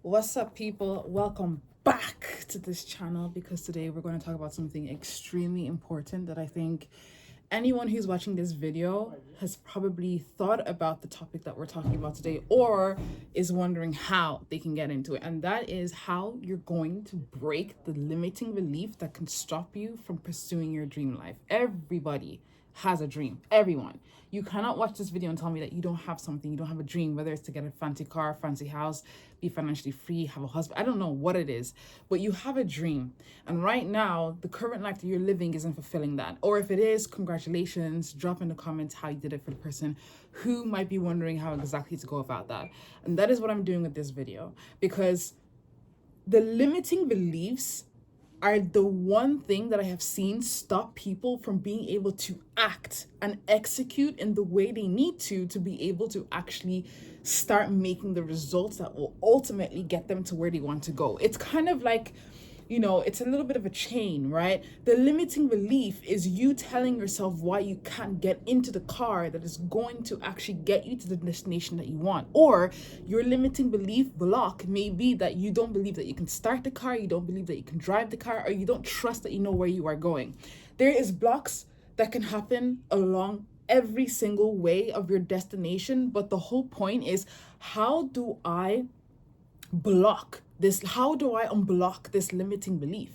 What's up, people? Welcome back to this channel because today we're going to talk about something extremely important that I think anyone who's watching this video has probably thought about the topic that we're talking about today or is wondering how they can get into it. And that is how you're going to break the limiting belief that can stop you from pursuing your dream life. Everybody has a dream. Everyone. You cannot watch this video and tell me that you don't have something, you don't have a dream, whether it's to get a fancy car, fancy house, be financially free, have a husband. I don't know what it is, but you have a dream. And right now, the current life that you're living isn't fulfilling that. Or if it is, congratulations. Drop in the comments how you did it for the person who might be wondering how exactly to go about that. And that is what I'm doing with this video, because the limiting beliefs are the one thing that I have seen stop people from being able to act and execute in the way they need to be able to actually start making the results that will ultimately get them to where they want to go. It's kind of like, it's a little bit of a chain, right? The limiting belief is you telling yourself why you can't get into the car that is going to actually get you to the destination that you want. Or your limiting belief block may be that you don't believe that you can start the car, you don't believe that you can drive the car, or you don't trust that you know where you are going. There is blocks that can happen along every single way of your destination, but the whole point is, how do I block this? How do I unblock this limiting belief?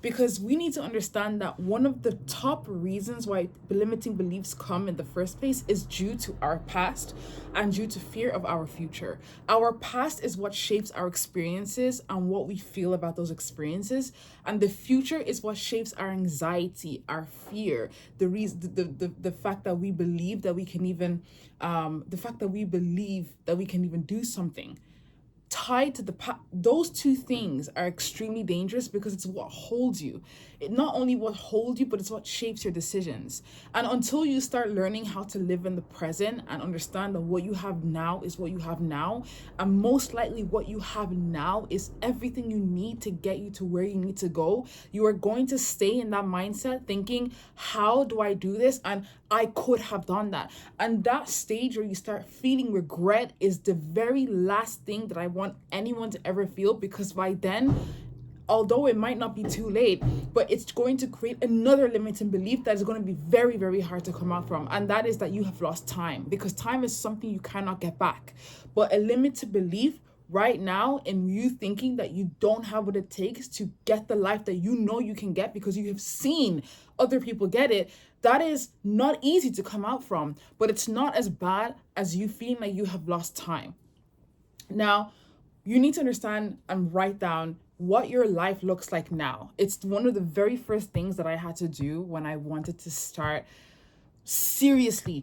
Because we need to understand that one of the top reasons why limiting beliefs come in the first place is due to our past and due to fear of our future. Our past is what shapes our experiences and what we feel about those experiences, and the future is what shapes our anxiety, our fear, the fact that we believe that we can even do something. Tied to the past, those two things are extremely dangerous because it's what holds you. It not only what holds you, but it's what shapes your decisions. And until you start learning how to live in the present and understand that what you have now is what you have now, and most likely what you have now is everything you need to get you to where you need to go, you are going to stay in that mindset thinking, how do I do this? And I could have done that. And that stage where you start feeling regret is the very last thing that I want anyone to ever feel, because by then, although it might not be too late, but it's going to create another limiting belief that is going to be very, very hard to come out from. And that is that you have lost time, because time is something you cannot get back. But a limited belief right now in you thinking that you don't have what it takes to get the life that you know you can get because you have seen other people get it, that is not easy to come out from, but it's not as bad as you feeling like you have lost time. Now, you need to understand and write down what your life looks like now. It's one of the very first things that I had to do when I wanted to start seriously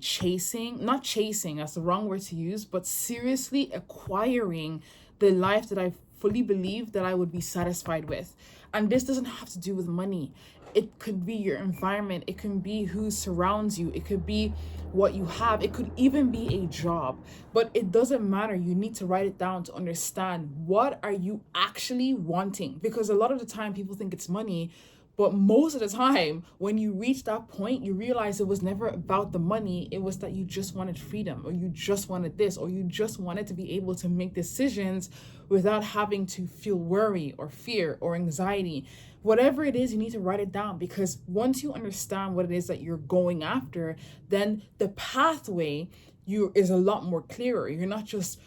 not chasing, that's the wrong word to use, but seriously acquiring the life that I fully believed that I would be satisfied with. And this doesn't have to do with money. It could be your environment. It can be who surrounds you. It could be what you have. It could even be a job. But it doesn't matter. You need to write it down to understand what are you actually wanting. Because a lot of the time people think it's money, but most of the time, when you reach that point, you realize it was never about the money. It was that you just wanted freedom, or you just wanted this, or you just wanted to be able to make decisions without having to feel worry or fear or anxiety. Whatever it is, you need to write it down, because once you understand what it is that you're going after, then the pathway is a lot more clearer. You're not just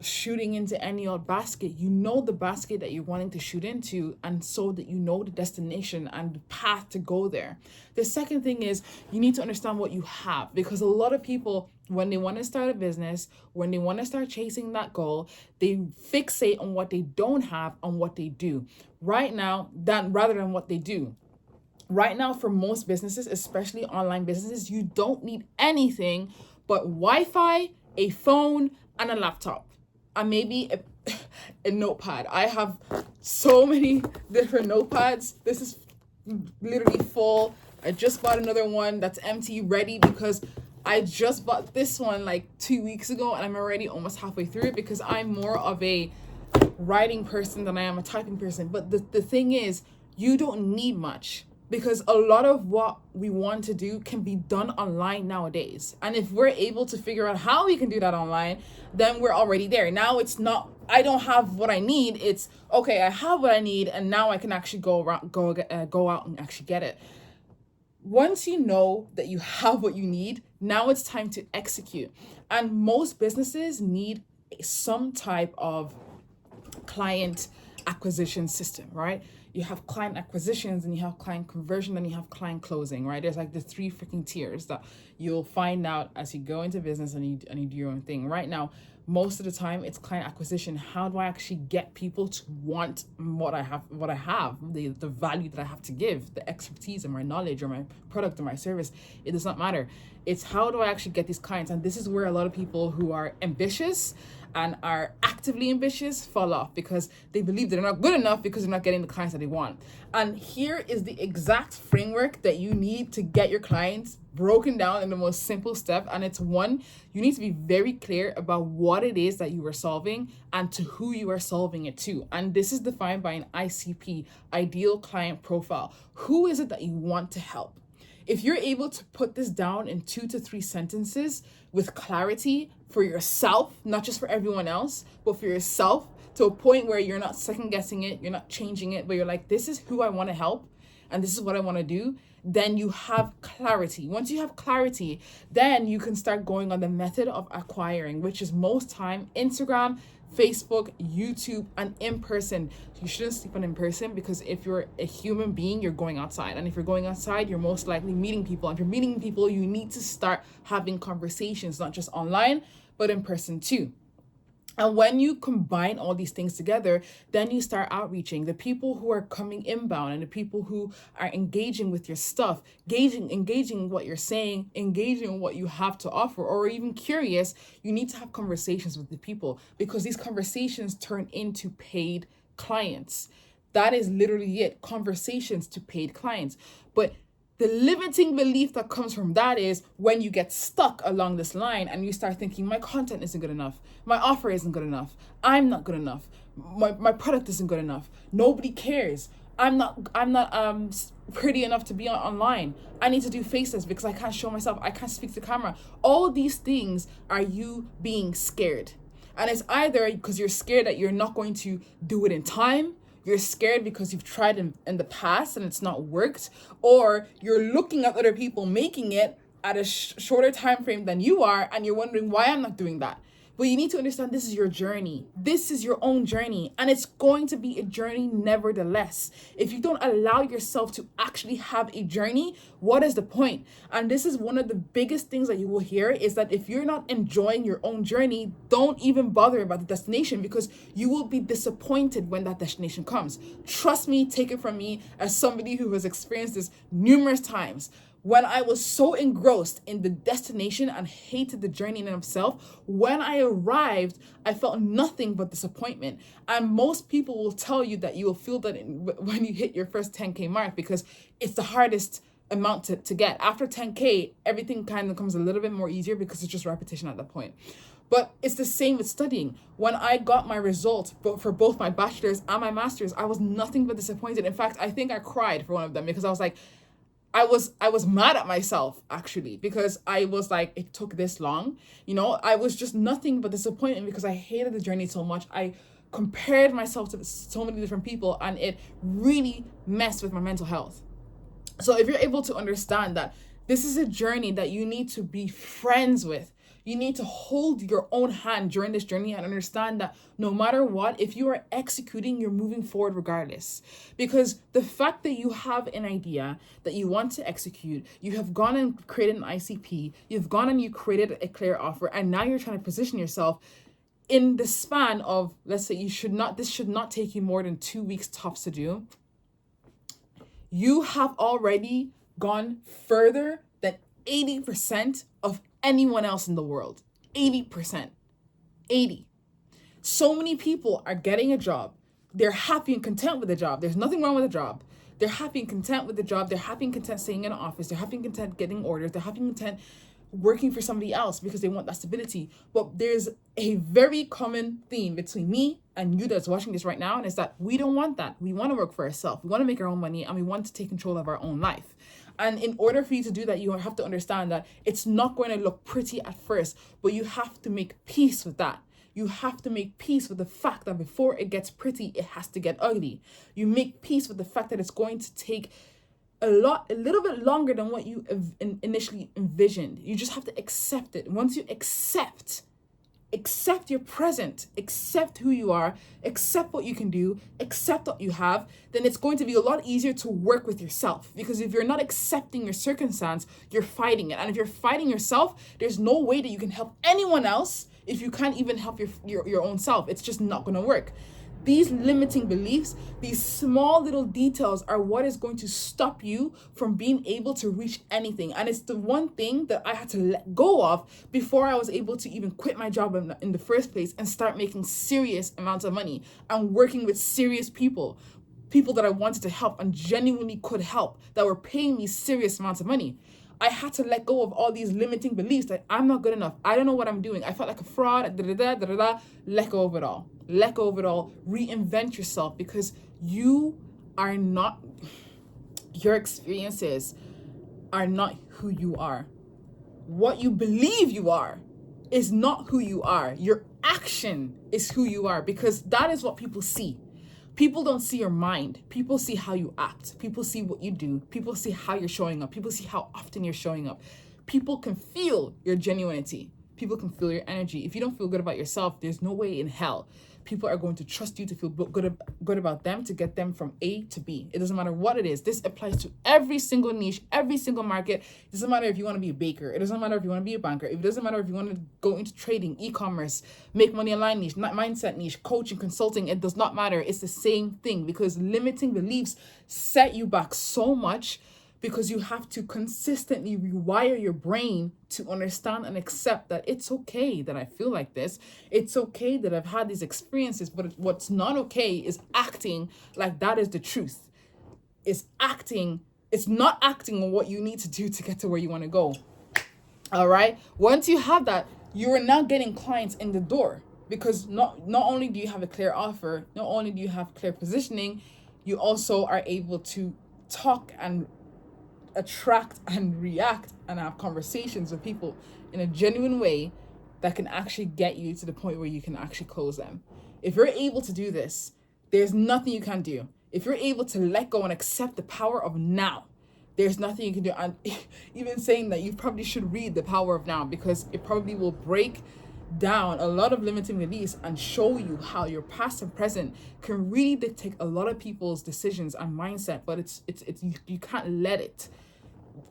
shooting into any old basket. You know the basket that you're wanting to shoot into, and so that you know the destination and the path to go there. The second thing is you need to understand what you have, because a lot of people, when they want to start a business, when they want to start chasing that goal, they fixate on what they don't have and what they do right now, rather than what they do. Right now, for most businesses, especially online businesses, you don't need anything but Wi-Fi, a phone, and a laptop, and maybe a notepad. I have so many different notepads. This is literally full. I just bought another one that's empty, ready, because I just bought this one like 2 weeks ago, and I'm already almost halfway through it because I'm more of a writing person than I am a typing person. But the thing is, you don't need much, because a lot of what we want to do can be done online nowadays. And if we're able to figure out how we can do that online, then we're already there. Now it's not I don't have what I need. It's okay, I have what I need, and now I can actually go out and actually get it. Once you know that you have what you need, now it's time to execute. And most businesses need some type of client acquisition system, right? You have client acquisitions, and you have client conversion, and you have client closing, right? There's like the three freaking tiers that you'll find out as you go into business and you do your own thing. Right now, most of the time it's client acquisition. How do I actually get people to want what I have, the value that I have to give, the expertise and my knowledge or my product or my service? It does not matter. It's how do I actually get these clients? And this is where a lot of people who are ambitious and are actively ambitious fall off, because they believe they're not good enough because they're not getting the clients that they want. And here is the exact framework that you need to get your clients, broken down in the most simple step. And it's one, you need to be very clear about what it is that you are solving and to who you are solving it to. And this is defined by an ICP, ideal client profile. Who is it that you want to help? If you're able to put this down in 2 to 3 sentences with clarity for yourself, not just for everyone else, but for yourself, to a point where you're not second guessing it, you're not changing it, but you're like, this is who I want to help and this is what I want to do, then you have clarity. Once you have clarity, then you can start going on the method of acquiring, which is most time Instagram, Facebook, YouTube, and in person. You shouldn't sleep on in person, because if you're a human being, you're going outside. And if you're going outside, you're most likely meeting people. And if you're meeting people, you need to start having conversations, not just online, but in person too. And when you combine all these things together, then you start outreaching the people who are coming inbound and the people who are engaging with your stuff, engaging what you're saying, engaging what you have to offer, or even curious. You need to have conversations with the people, because these conversations turn into paid clients. That is literally it. Conversations to paid clients. But the limiting belief that comes from that is when you get stuck along this line and you start thinking, my content isn't good enough, my offer isn't good enough, I'm not good enough, my product isn't good enough, nobody cares, I'm not pretty enough to be online, I need to do faces because I can't show myself, I can't speak to camera. All these things are you being scared. And it's either because you're scared that you're not going to do it in time, you're scared because you've tried in the past and it's not worked, or you're looking at other people making it at a shorter time frame than you are, and you're wondering why I'm not doing that. But you need to understand this is your journey. This is your own journey, and it's going to be a journey nevertheless. If you don't allow yourself to actually have a journey, what is the point? And this is one of the biggest things that you will hear, is that if you're not enjoying your own journey, don't even bother about the destination, because you will be disappointed when that destination comes. Trust me, take it from me as somebody who has experienced this numerous times. When I was so engrossed in the destination and hated the journey in itself, when I arrived, I felt nothing but disappointment. And most people will tell you that you will feel that when you hit your first 10K mark, because it's the hardest amount to get. After 10K, everything kind of becomes a little bit more easier because it's just repetition at that point. But it's the same with studying. When I got my results for both my bachelor's and my master's, I was nothing but disappointed. In fact, I think I cried for one of them, because I was like, I was mad at myself, actually, because I was like, it took this long. I was just nothing but disappointed because I hated the journey so much. I compared myself to so many different people, and it really messed with my mental health. So if you're able to understand that this is a journey that you need to be friends with, you need to hold your own hand during this journey and understand that no matter what, if you are executing, you're moving forward regardless. Because the fact that you have an idea that you want to execute, you have gone and created an ICP, you've gone and you created a clear offer, and now you're trying to position yourself in the span of, let's say, this should not take you more than 2 weeks tops to do. You have already gone further than 80% of anyone else in the world. 80%. 80. So many people are getting a job. They're happy and content with the job. There's nothing wrong with the job. They're happy and content with the job. They're happy and content staying in an office. They're happy and content getting orders. They're happy and content working for somebody else because they want that stability. But there's a very common theme between me and you that's watching this right now, and it's that we don't want that. We want to work for ourselves. We want to make our own money, and we want to take control of our own life. And in order for you to do that, you have to understand that it's not going to look pretty at first, but you have to make peace with that. You have to make peace with the fact that before it gets pretty, it has to get ugly. You make peace with the fact that it's going to take a little bit longer than what you initially envisioned. You just have to accept it. Once you accept your present, accept who you are, accept what you can do, accept what you have, then it's going to be a lot easier to work with yourself. Because if you're not accepting your circumstance, you're fighting it. And if you're fighting yourself, there's no way that you can help anyone else if you can't even help your own self. It's just not going to work. These limiting beliefs, these small little details are what is going to stop you from being able to reach anything. And it's the one thing that I had to let go of before I was able to even quit my job in the first place and start making serious amounts of money and working with serious people that I wanted to help and genuinely could help, that were paying me serious amounts of money. I had to let go of all these limiting beliefs that I'm not good enough. I don't know what I'm doing. I felt like a fraud. Let go of it all. Let go of it all. Reinvent yourself, because you are not, your experiences are not who you are. What you believe you are is not who you are. Your action is who you are, because that is what people see. People don't see your mind. People see how you act. People see what you do. People see how you're showing up. People see how often you're showing up. People can feel your genuinity. People can feel your energy. If you don't feel good about yourself, there's no way in hell people are going to trust you to feel good about them, to get them from A to B. It doesn't matter what it is. This applies to every single niche, every single market. It doesn't matter if you want to be a baker. It doesn't matter if you want to be a banker. It doesn't matter if you want to go into trading, e-commerce, make money online niche, mindset niche, coaching, consulting. It does not matter. It's the same thing, because limiting beliefs set you back so much, because you have to consistently rewire your brain to understand and accept that it's okay that I feel like this. It's okay that I've had these experiences, but what's not okay is acting like that is the truth. It's not acting on what you need to do to get to where you want to go. All right? Once you have that, you are now getting clients in the door, because not only do you have a clear offer, not only do you have clear positioning, you also are able to talk and attract and react and have conversations with people in a genuine way that can actually get you to the point where you can actually close them. If you're able to do this, there's nothing you can do. If you're able to let go and accept the power of now, there's nothing you can do. And even saying that, you probably should read The Power of Now, because it probably will break down a lot of limiting beliefs and show you how your past and present can really dictate a lot of people's decisions and mindset. But it's you can't let it.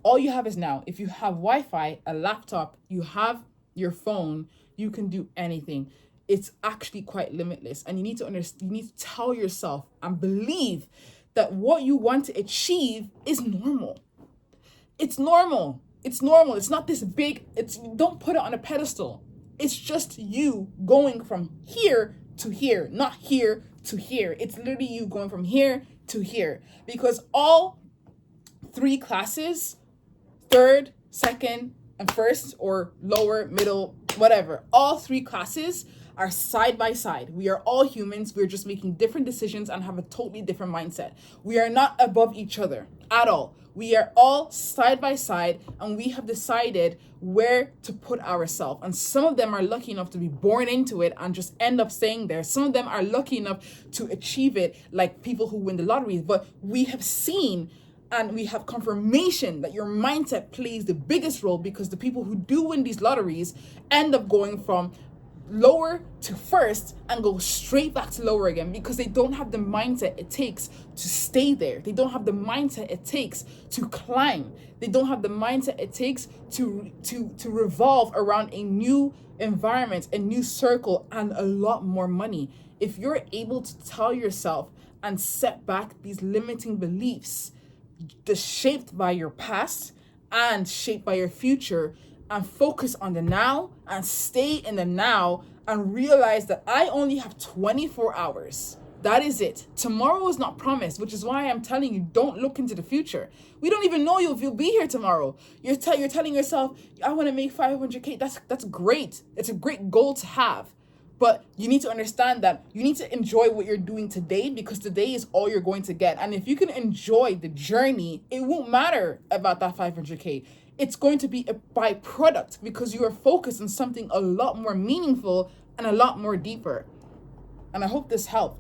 All you have is now. If you have Wi-Fi, a laptop, you have your phone, you can do anything. It's actually quite limitless. And you need to understand, you need to tell yourself and believe that what you want to achieve is normal. It's normal. It's normal. It's not this big, don't put it on a pedestal. It's just you going from here to here, not here to here. It's literally you going from here to here, because all three classes, third, second, and first, or lower, middle, whatever, all three classes are side by side. We are all humans. We're just making different decisions and have a totally different mindset. We are not above each other at all. We are all side by side, and we have decided where to put ourselves. And some of them are lucky enough to be born into it and just end up staying there. Some of them are lucky enough to achieve it, like people who win the lottery. But we have seen and we have confirmation that your mindset plays the biggest role, because the people who do win these lotteries end up going from lower to first and go straight back to lower again, because they don't have the mindset it takes to stay there. They don't have the mindset it takes to climb. They don't have the mindset it takes to revolve around a new environment, a new circle, and a lot more money. If you're able to tell yourself and set back these limiting beliefs, shaped by your past and shaped by your future, and focus on the now and stay in the now, and realize that I only have 24 hours. That is it. Tomorrow is not promised, which is why I'm telling you, don't look into the future. We don't even know if you'll be here tomorrow. You're telling yourself, I want to make 500K. That's great. It's a great goal to have. But you need to understand that you need to enjoy what you're doing today, because today is all you're going to get. And if you can enjoy the journey, it won't matter about that 500K. It's going to be a byproduct, because you are focused on something a lot more meaningful and a lot more deeper. And I hope this helped.